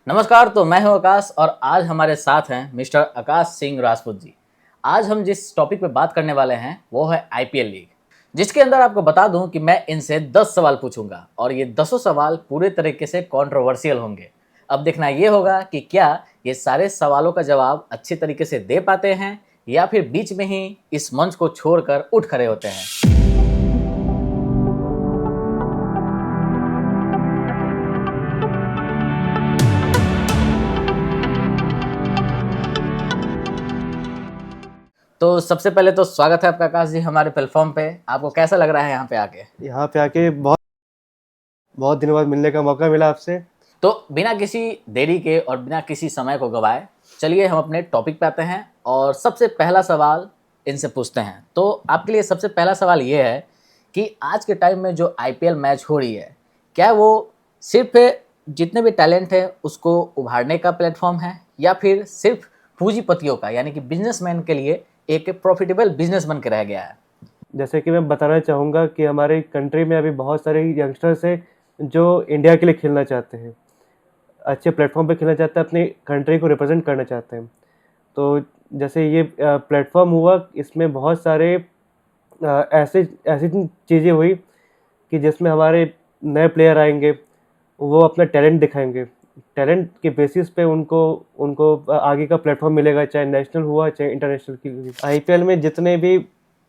नमस्कार। तो मैं हूं आकाश और आज हमारे साथ हैं मिस्टर आकाश सिंह राजपूत जी। आज हम जिस टॉपिक पे बात करने वाले हैं वो है आईपीएल लीग, जिसके अंदर आपको बता दूं कि मैं इनसे 10 सवाल पूछूंगा और ये 10 सवाल पूरे तरीके से कंट्रोवर्शियल होंगे। अब देखना ये होगा कि क्या ये सारे सवालों का जवाब अच्छे तरीके से दे पाते हैं या फिर बीच में ही इस मंच को छोड़कर उठ खड़े होते हैं। तो सबसे पहले तो स्वागत है आपका आकाश जी हमारे प्लेटफॉर्म पे। आपको कैसा लग रहा है यहाँ पे आके? यहाँ पे आके बहुत बहुत दिनों बाद मिलने का मौका मिला आपसे। तो बिना किसी देरी के और बिना किसी समय को गवाए चलिए हम अपने टॉपिक पे आते हैं और सबसे पहला सवाल इनसे पूछते हैं। तो आपके लिए सबसे पहला सवाल ये है कि आज के टाइम में जो आईपीएल मैच हो रही है, क्या वो सिर्फ जितने भी टैलेंट है उसको उभारने का प्लेटफॉर्म है या फिर सिर्फ पूंजीपतियों का यानी कि बिजनेसमैन के लिए एक प्रॉफिटेबल बिजनेस बन के रह गया है? जैसे कि मैं बताना चाहूँगा कि हमारे कंट्री में अभी बहुत सारे यंगस्टर्स हैं जो इंडिया के लिए खेलना चाहते हैं, अच्छे प्लेटफॉर्म पे खेलना चाहते हैं, अपनी कंट्री को रिप्रेजेंट करना चाहते हैं। तो जैसे ये प्लेटफॉर्म हुआ, इसमें बहुत सारे ऐसे ऐसी चीज़ें हुई कि जिसमें हमारे नए प्लेयर आएंगे, वो अपना टैलेंट दिखाएंगे। टैलेंट के बेसिस पे उनको उनको आगे का प्लेटफॉर्म मिलेगा, चाहे नेशनल हुआ चाहे इंटरनेशनल की। आईपीएल में जितने भी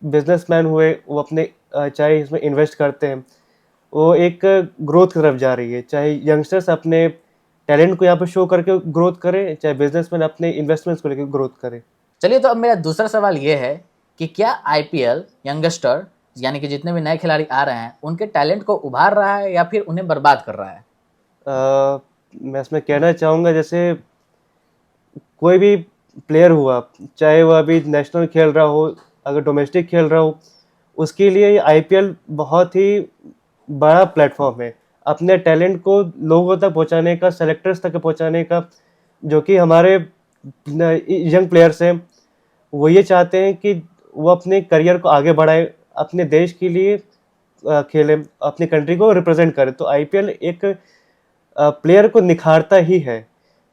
बिजनेसमैन हुए वो अपने चाहे इसमें इन्वेस्ट करते हैं, वो एक ग्रोथ की तरफ जा रही है। चाहे यंगस्टर्स अपने टैलेंट को यहाँ पे शो करके ग्रोथ करें, चाहे बिजनेसमैन अपने इन्वेस्टमेंट्स को लेकर ग्रोथ करें। चलिए, तो अब मेरा दूसरा सवाल ये है कि क्या आईपीएल यंगस्टर यानी कि जितने भी नए खिलाड़ी आ रहे हैं उनके टैलेंट को उभार रहा है या फिर उन्हें बर्बाद कर रहा है? मैं इसमें कहना चाहूँगा, जैसे कोई भी प्लेयर हुआ, चाहे वो अभी नेशनल खेल रहा हो, अगर डोमेस्टिक खेल रहा हो, उसके लिए ये आईपीएल बहुत ही बड़ा प्लेटफॉर्म है अपने टैलेंट को लोगों तक पहुंचाने का, सेलेक्टर्स तक पहुंचाने का। जो कि हमारे यंग प्लेयर्स हैं, वो ये चाहते हैं कि वो अपने करियर को आगे बढ़ाए, अपने देश के लिए खेलें, अपनी कंट्री को रिप्रेजेंट करें। तो आईपीएल एक प्लेयर को निखारता ही है।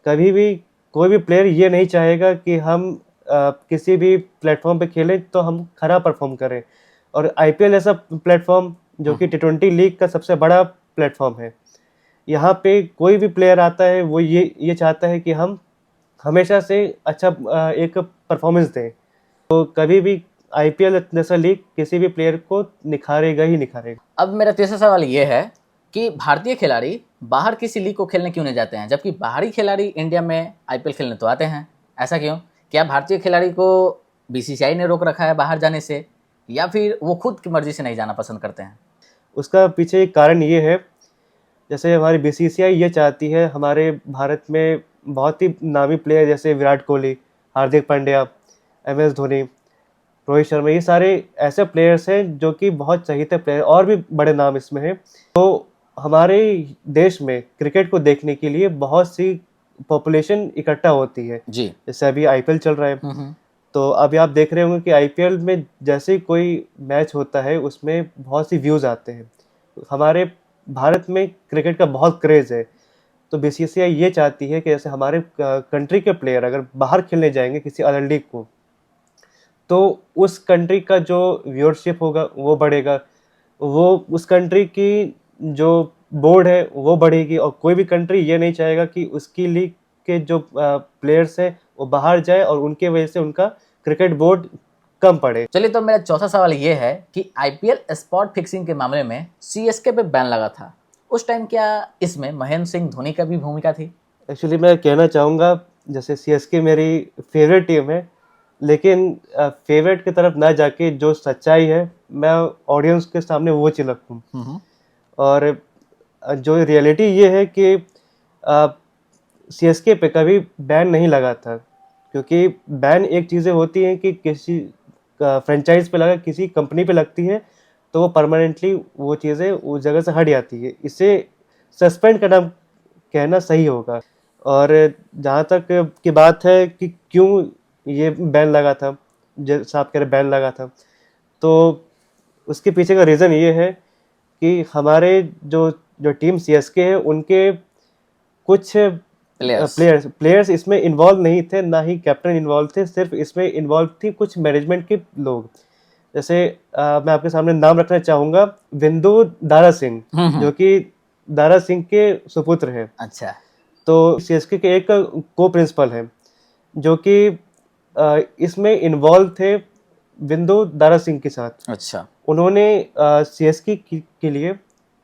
कभी भी कोई भी प्लेयर ये नहीं चाहेगा कि हम किसी भी प्लेटफॉर्म पे खेलें तो हम खराब परफॉर्म करें। और आईपीएल ऐसा प्लेटफॉर्म जो कि टी20 लीग का सबसे बड़ा प्लेटफॉर्म है। यहाँ पे कोई भी प्लेयर आता है वो ये चाहता है कि हम हमेशा से अच्छा एक परफॉर्मेंस दें। तो कभी भी आईपीएल जैसा लीग किसी भी प्लेयर को निखारेगा ही निखारेगा। अब मेरा तीसरा सवाल ये है कि भारतीय खिलाड़ी बाहर किसी लीग को खेलने क्यों नहीं जाते हैं, जबकि बाहरी खिलाड़ी इंडिया में आईपीएल खेलने तो आते हैं? ऐसा क्यों? क्या भारतीय खिलाड़ी को बीसीसीआई ने रोक रखा है बाहर जाने से या फिर वो खुद की मर्जी से नहीं जाना पसंद करते हैं? उसका पीछे एक कारण ये है, जैसे हमारी बीसीसीआई ये चाहती है हमारे भारत में बहुत ही नामी प्लेयर जैसे विराट कोहली, हार्दिक पांड्या, एमएस धोनी, रोहित शर्मा, ये सारे ऐसे प्लेयर्स हैं जो कि बहुत चहीते प्लेयर, और भी बड़े नाम इसमें हैं। तो हमारे देश में क्रिकेट को देखने के लिए बहुत सी पॉपुलेशन इकट्ठा होती है। जी। जैसे अभी आईपीएल चल रहा है, तो अभी आप देख रहे होंगे कि आईपीएल में जैसे ही कोई मैच होता है उसमें बहुत सी व्यूज़ आते हैं। हमारे भारत में क्रिकेट का बहुत क्रेज़ है। तो बीसीसीआई ये चाहती है कि जैसे हमारे कंट्री के प्लेयर अगर बाहर खेलने जाएंगे किसी अदर लीग को, तो उस कंट्री का जो व्यूअरशिप होगा वो बढ़ेगा, वो उस कंट्री की जो बोर्ड है वो बढ़ेगी। और कोई भी कंट्री ये नहीं चाहेगा कि उसकी लीग के जो प्लेयर्स हैं वो बाहर जाए और उनके वजह से उनका क्रिकेट बोर्ड कम पड़े। चलिए, तो मेरा चौथा सवाल ये है कि आईपीएल स्पॉट फिक्सिंग के मामले में सीएसके पे बैन लगा था, उस टाइम क्या इसमें महेंद्र सिंह धोनी का भी भूमिका थी? एक्चुअली मैं कहना चाहूँगा, जैसे सीएसके मेरी फेवरेट टीम है, लेकिन फेवरेट की तरफ ना जाके जो सच्चाई है मैं ऑडियंस के सामने वो चीज़ रखूँ। और जो रियलिटी ये है कि सीएसके पे कभी बैन नहीं लगा था, क्योंकि बैन एक चीज़ें होती हैं कि किसी फ्रेंचाइज पे लगा, किसी कंपनी पे लगती है, तो वो परमानेंटली वो चीज़ें उस जगह से हट जाती है। इसे सस्पेंड करना कहना सही होगा। और जहाँ तक की बात है कि क्यों ये बैन लगा था, जैसा आप कह रहे बैन लगा था, तो उसके पीछे का रीज़न ये है कि हमारे जो जो टीम सीएसके है उनके कुछ प्लेयर्स इसमें इन्वॉल्व नहीं थे, ना ही कैप्टन इन्वॉल्व थे, सिर्फ इसमें इन्वॉल्व थी कुछ मैनेजमेंट के लोग। जैसे मैं आपके सामने नाम रखना चाहूंगा, विंदु दारा सिंह, जो कि दारा सिंह के सुपुत्र हैं। अच्छा। तो सीएसके के एक को प्रिंसिपल हैं जो कि इसमें इन्वॉल्व थे विंदु दारा सिंह के साथ। अच्छा। उन्होंने सीएसके के लिए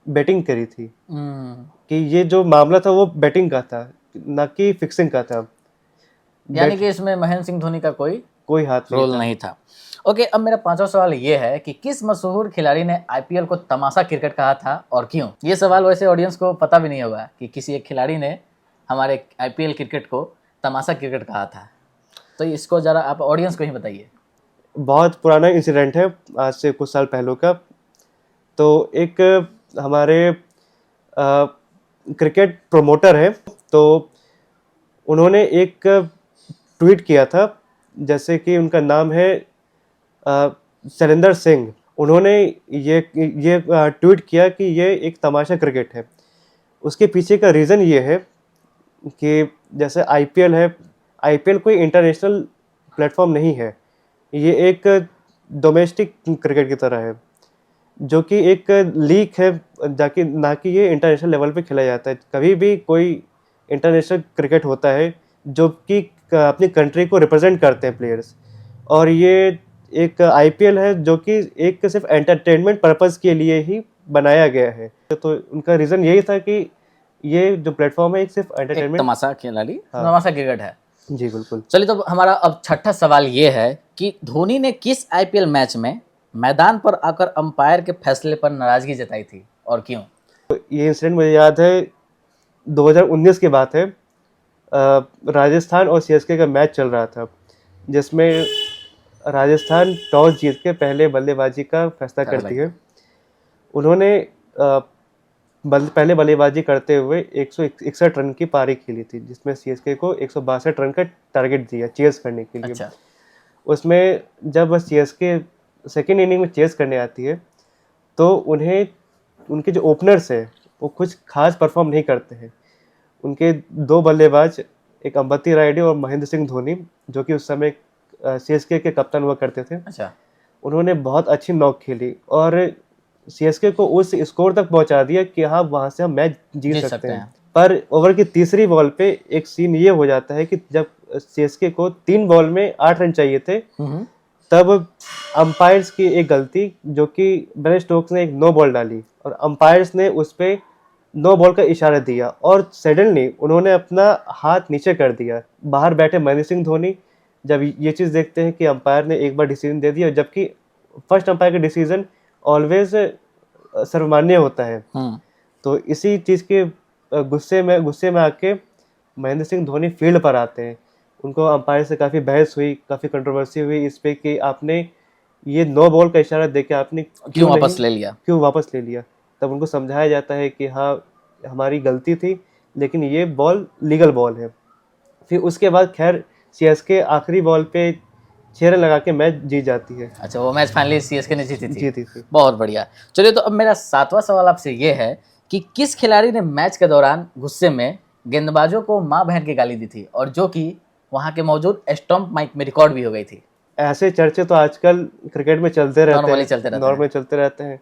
बैटिंग करी थी कि ये जो मामला था वो बैटिंग का था, ना कि फिक्सिंग का था। यानी कि इसमें महेंद्र सिंह धोनी का कोई हाथ रोल नहीं था। ओके, अब मेरा पांचवा सवाल ये है कि किस मशहूर खिलाड़ी ने आईपीएल को तमाशा क्रिकेट कहा था और क्यों? ये सवाल वैसे ऑडियंस को पता भी नहीं होगा कि किसी एक खिलाड़ी ने हमारे आईपीएल क्रिकेट को तमाशा क्रिकेट कहा था, तो इसको जरा आप ऑडियंस को ही बताइए। बहुत पुराना इंसिडेंट है, आज से कुछ साल पहले का। तो एक हमारे क्रिकेट प्रोमोटर है, तो उन्होंने एक ट्वीट किया था, जैसे कि उनका नाम है शैलेंद्र सिंह। उन्होंने ये ट्वीट किया कि ये एक तमाशा क्रिकेट है। उसके पीछे का रीज़न ये है कि जैसे आईपीएल है, आईपीएल कोई इंटरनेशनल प्लेटफॉर्म नहीं है, ये एक डोमेस्टिक क्रिकेट की तरह है, जो कि एक लीग है, जाकि ना कि ये इंटरनेशनल लेवल पे खेला जाता है। कभी भी कोई इंटरनेशनल क्रिकेट होता है जो कि अपनी कंट्री को रिप्रेजेंट करते हैं प्लेयर्स, और ये एक आईपीएल है जो कि एक सिर्फ एंटरटेनमेंट पर्पस के लिए ही बनाया गया है। तो उनका रीज़न यही था कि ये जो प्लेटफॉर्म है एक सिर्फ एंटरटेनमेंट तमाशा खिलाड़ी, तमाशा क्रिकेट है। जी बिल्कुल। चलिए, तो हमारा अब छठा सवाल ये है कि धोनी ने किस आईपीएल मैच में मैदान पर आकर अंपायर के फैसले पर नाराजगी जताई थी और क्यों? ये इंसिडेंट मुझे याद है, 2019 की बात है। राजस्थान और सीएसके का मैच चल रहा था, जिसमें राजस्थान टॉस जीत के पहले बल्लेबाजी का फैसला करती है। उन्होंने पहले बल्लेबाजी करते हुए 161 रन की पारी खेली थी, जिसमें सीएसके को 162 रन का टारगेट दिया चेस करने के लिए। अच्छा। उसमें जब सीएसके सेकेंड इनिंग में चेस करने आती है, तो उन्हें उनके जो ओपनर्स हैं वो कुछ खास परफॉर्म नहीं करते हैं। उनके दो बल्लेबाज, एक अंबती रायडू और महेंद्र सिंह धोनी, जो कि उस समय सीएसके के कप्तान हुआ करते थे। अच्छा। उन्होंने बहुत अच्छी नॉक खेली और सीएसके को उस स्कोर तक पहुंचा दिया कि हाँ, वहां से हम मैच जीत सकते हैं। पर ओवर की तीसरी बॉल पे एक सीन ये हो जाता है कि जब सीएसके को 3 बॉल में 8 रन चाहिए थे, तब अंपायर्स की एक गलती, जो कि बेन स्टोक्स ने एक नो बॉल डाली और अंपायर्स ने उस पर नो बॉल का इशारा दिया और सडनली उन्होंने अपना हाथ नीचे कर दिया। बाहर बैठे महेंद्र सिंह धोनी जब ये चीज़ देखते हैं कि अंपायर ने एक बार डिसीजन दे दिया, जबकि फर्स्ट अंपायर का डिसीजन ऑलवेज सर्वमान्य होता है, तो इसी चीज़ के गुस्से में आके महेंद्र सिंह धोनी फील्ड पर आते हैं। उनको अंपायर से काफ़ी बहस हुई, काफ़ी कंट्रोवर्सी हुई इस पे कि आपने ये नो बॉल का इशारा देके आपने क्यों वापस ले लिया। तब उनको समझाया जाता है कि हाँ, हमारी गलती थी, लेकिन ये बॉल लीगल बॉल है। फिर उसके बाद खैर सीएसके आखिरी बॉल पे 6 रन लगा के मैच जीत जाती है। अच्छा, वो मैच फाइनली सीएसके ने जीती थी। बहुत बढ़िया। चलिए, तो अब मेरा 7वां सवाल आपसे ये है कि किस खिलाड़ी ने मैच के दौरान गुस्से में गेंदबाजों को माँ बहन की गाली दी थी और जो कि वहां के मौजूद स्टंप माइक में रिकॉर्ड भी हो गई थी? ऐसे चर्चे तो आजकल क्रिकेट में चलते रहते हैं।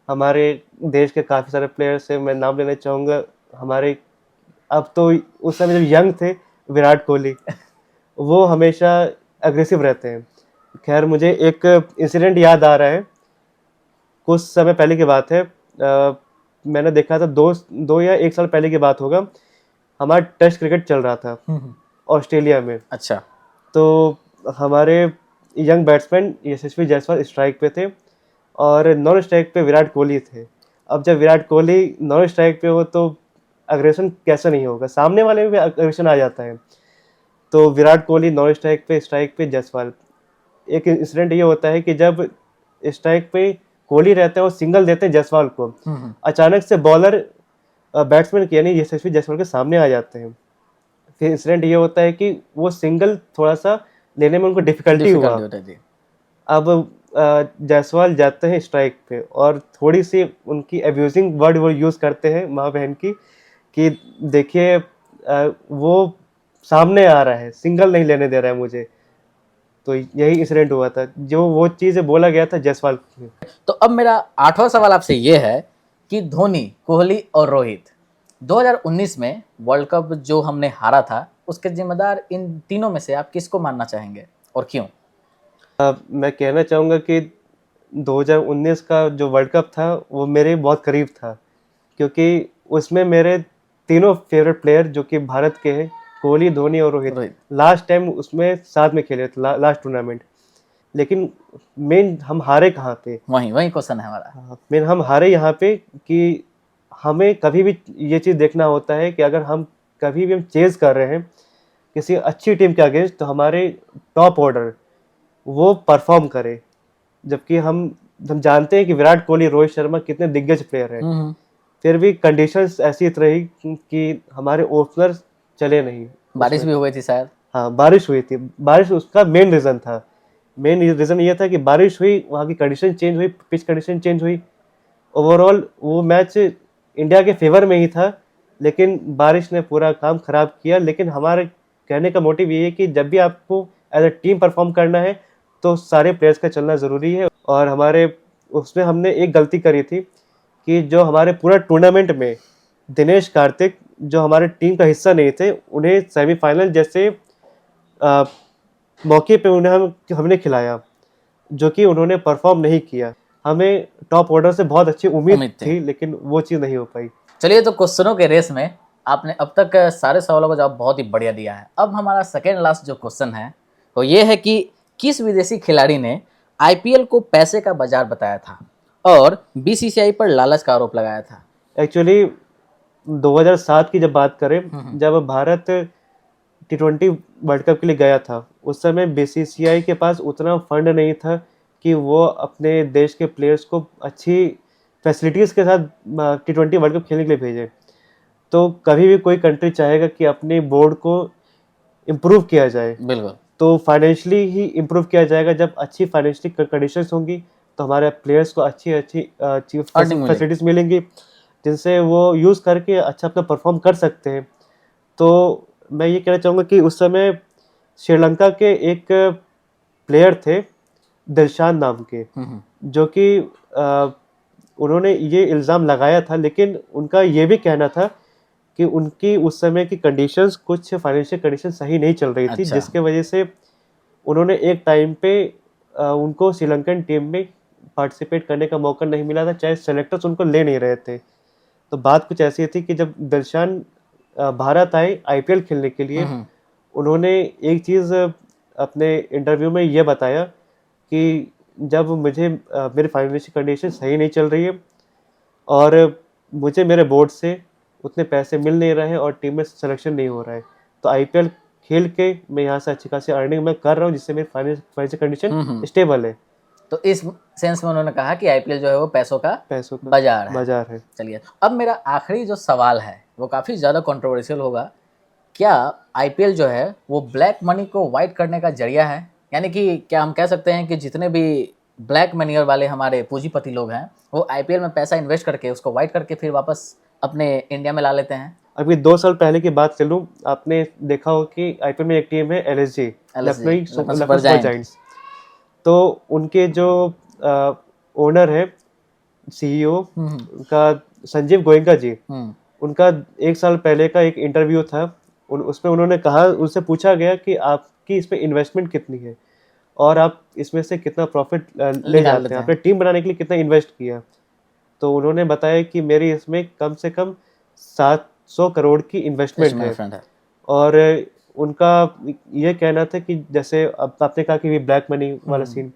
हमारे देश के काफ़ी सारे प्लेयर्स हैं, मैं नाम लेना चाहूँगा। हमारे अब तो उस समय जब यंग थे विराट कोहली, वो हमेशा अग्रेसिव रहते हैं। खैर, मुझे एक इंसिडेंट याद आ रहा है, कुछ समय पहले की बात है। मैंने देखा था, 2 या 1 साल पहले की बात होगा। हमारा टेस्ट क्रिकेट चल रहा था ऑस्ट्रेलिया में। अच्छा। तो हमारे यंग बैट्समैन यशस्वी जायसवाल स्ट्राइक पे थे और नॉन स्ट्राइक पे विराट कोहली थे। अब जब विराट कोहली नॉन स्ट्राइक पे हो तो अग्रेशन कैसे नहीं होगा, सामने वाले में भी अग्रेशन आ जाता है। तो विराट कोहली नॉन स्ट्राइक पे जायसवाल। एक इंसिडेंट ये होता है कि जब स्ट्राइक पे कोहली रहते हैं और सिंगल देते हैं जायसवाल को, अचानक से बॉलर बैट्समैन यानी यशस्वी जायसवाल के सामने आ जाते हैं। फिर इंसिडेंट ये होता है कि वो सिंगल थोड़ा सा लेने में उनको डिफिकल्टी हुआ। अब जायसवाल जाते हैं स्ट्राइक पे और थोड़ी सी उनकी अब्यूजिंग वर्ड वो यूज़ करते हैं माँ बहन की, कि देखिए वो सामने आ रहा है, सिंगल नहीं लेने दे रहा है मुझे। तो यही इंसिडेंट हुआ था, जो वो चीज़ बोला गया था जायसवाल की। तो अब मेरा 8वां सवाल आपसे ये है कि धोनी, कोहली और रोहित 2019 में वर्ल्ड कप जो हमने हारा था, उसके जिम्मेदार इन तीनों में से आप किसको मानना चाहेंगे और क्यों? मैं कहना चाहूँगा कि 2019 का जो वर्ल्ड कप था वो मेरे बहुत करीब था, क्योंकि उसमें मेरे तीनों फेवरेट प्लेयर जो कि भारत के हैं, कोहली, धोनी और रोहित, रोहित। लास्ट टाइम उसमें साथ में खेले थे, लास्ट टूर्नामेंट। लेकिन मेन हम हारे कहाँ पे? वही वही क्वेश्चन है हमारा। हाँ, मेन हम हारे यहाँ पे कि हमें कभी भी ये चीज़ देखना होता है कि अगर हम कभी भी हम चेज़ कर रहे हैं किसी अच्छी टीम के अगेंस्ट, तो हमारे टॉप ऑर्डर वो परफॉर्म करे। जबकि हम जानते हैं कि विराट कोहली, रोहित शर्मा कितने दिग्गज प्लेयर हैं, फिर भी कंडीशंस ऐसी रही कि हमारे ओपनर चले नहीं। बारिश भी हो गई थी शायद। हाँ, बारिश हुई थी। बारिश उसका मेन रीज़न था। मेन रीज़न ये था कि बारिश हुई, वहाँ की कंडीशन चेंज हुई, पिच कंडीशन चेंज हुई। ओवरऑल वो मैच इंडिया के फेवर में ही था, लेकिन बारिश ने पूरा काम खराब किया। लेकिन हमारे कहने का मोटिव ये है कि जब भी आपको एज अ टीम परफॉर्म करना है तो सारे प्लेयर्स का चलना ज़रूरी है। और हमारे उसमें हमने एक गलती करी थी कि जो हमारे पूरा टूर्नामेंट में दिनेश कार्तिक, जो हमारे टीम का हिस्सा नहीं थे, उन्हें सेमीफाइनल जैसे मौके पे हमने खिलाया, जो कि उन्होंने परफॉर्म नहीं किया। हमें टॉप ऑर्डर से बहुत अच्छी उम्मीद थी, लेकिन वो चीज़ नहीं हो पाई। चलिए, तो क्वेश्चनों के रेस में आपने अब तक सारे सवालों का जवाब बहुत ही बढ़िया दिया है। अब हमारा सेकेंड लास्ट जो क्वेश्चन है वो ये है कि किस विदेशी खिलाड़ी ने आईपीएल को पैसे का बाजार बताया था और बीसीसीआई पर लालच का आरोप लगाया था? एक्चुअली 2007 की जब बात करें, जब भारत T20 वर्ल्ड कप के लिए गया था, उस समय बीसीसीआई के पास उतना फंड नहीं था कि वो अपने देश के प्लेयर्स को अच्छी फैसिलिटीज़ के साथ T20 वर्ल्ड कप खेलने के लिए भेजे। तो कभी भी कोई कंट्री चाहेगा कि अपने बोर्ड को इम्प्रूव किया जाए, बिल्कुल। तो फाइनेंशियली ही इम्प्रूव किया जाएगा। जब अच्छी फाइनेंशियली कंडीशंस होंगी तो हमारे प्लेयर्स को अच्छी फैसिलिटीज़ मिलेंगी, जिनसे वो यूज़ करके अच्छा अपना परफॉर्म कर सकते हैं। तो मैं ये कहना चाहूँगा कि उस समय श्रीलंका के एक प्लेयर थे दिलशान नाम के, जो कि उन्होंने ये इल्ज़ाम लगाया था, लेकिन उनका ये भी कहना था कि उनकी उस समय की कंडीशंस, कुछ फाइनेंशियल कंडीशन सही नहीं चल रही थी, जिसके वजह से उन्होंने एक टाइम पे उनको श्रीलंकन टीम में पार्टिसिपेट करने का मौका नहीं मिला था, चाहे सेलेक्टर्स उनको ले नहीं रहे थे। तो बात कुछ ऐसी थी कि जब दिलशान भारत आए आईपीएल खेलने के लिए, उन्होंने एक चीज़ अपने इंटरव्यू में ये बताया कि जब मुझे मेरी फाइनेंशियल कंडीशन सही नहीं चल रही है और मुझे मेरे बोर्ड से उतने पैसे मिल नहीं रहे हैं और टीम में सिलेक्शन नहीं हो रहा है, तो आईपीएल खेल के मैं यहाँ से अच्छी खासी अर्निंग मैं कर रहा हूँ, जिससे मेरी फाइनेंशियल कंडीशन स्टेबल है। तो इस सेंस में उन्होंने कहा कि आईपीएल जो है वो पैसों का बाजार है। चलिए, अब मेरा आखिरी जो सवाल है वो काफ़ी ज़्यादा कंट्रोवर्शियल होगा। क्या आईपीएल जो है वो ब्लैक मनी को वाइट करने का जरिया है? यानी कि क्या हम कह सकते हैं कि जितने भी ब्लैक मनीयर वाले हमारे पूंजीपति लोग हैं वो आईपीएल में पैसा इन्वेस्ट करके उसको वाइट करके फिर वापस अपने इंडिया में ला लेते हैं? अभी 2 साल पहले की बात चलूँ, आपने देखा हो कि आईपीएल में एक टीम है LSG, लखनऊ सुपर जायंट्स। तो उनके जो ओनर है, CEO का संजीव गोयनका जी, उनका 1 साल पहले का एक इंटरव्यू था, उसमें उन्होंने कहा, उनसे पूछा गया कि आपकी इस पे इन्वेस्टमेंट कितनी है और आप इसमें से कितना प्रॉफिट ले जाते हैं, आपने टीम बनाने के लिए कितना इन्वेस्ट किया। तो उन्होंने बताया कि मेरी इसमें कम से कम 700 करोड़ की इन्वेस्टमेंट है। और उनका ये कहना था कि जैसे अब आपने कहा कि ब्लैक मनी वाला सीन,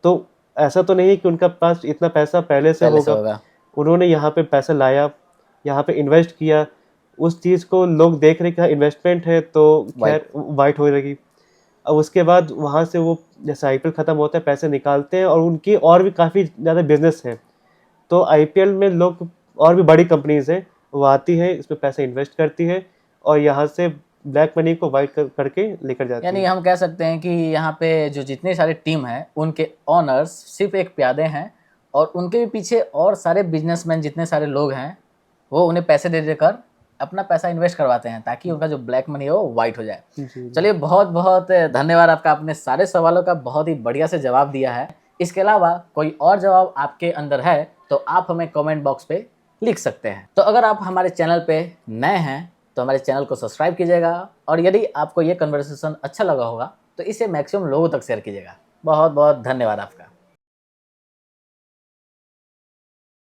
तो ऐसा तो नहीं है कि उनका पास इतना पैसा पहले से होगा। उन्होंने यहाँ पे पैसा लाया, यहाँ पे इन्वेस्ट किया, उस चीज़ को लोग देख रहे कि इन्वेस्टमेंट है तो खैर वाइट हो रहेगी। अब उसके बाद वहाँ से वो जैसे आईपीएल ख़त्म होता है पैसे निकालते हैं और उनकी और भी काफ़ी ज़्यादा बिजनेस है। तो आईपीएल में लोग और भी बड़ी कंपनीज है वो आती है, इसमें पैसे इन्वेस्ट करती है और यहाँ से ब्लैक मनी को वाइट करके लेकर जाती है। यानी हम कह सकते हैं कि यहाँ पे जो जितने सारे टीम हैं उनके ऑनर्स सिर्फ एक प्यादे हैं और उनके भी पीछे और सारे बिजनेसमैन जितने सारे लोग हैं वो उन्हें पैसे दे देकर अपना पैसा इन्वेस्ट करवाते हैं ताकि उनका जो ब्लैक मनी है वो वाइट हो जाए। जी। चलिए, बहुत बहुत धन्यवाद आपका, आपने सारे सवालों का बहुत ही बढ़िया से जवाब दिया है। इसके अलावा कोई और जवाब आपके अंदर है तो आप हमें कमेंट बॉक्स पे लिख सकते हैं। तो अगर आप हमारे चैनल पे नए हैं तो हमारे चैनल को सब्सक्राइब कीजिएगा, और यदि आपको ये कन्वर्सेशन अच्छा लगा होगा तो इसे मैक्सिमम लोगों तक शेयर कीजिएगा। बहुत बहुत धन्यवाद आपका।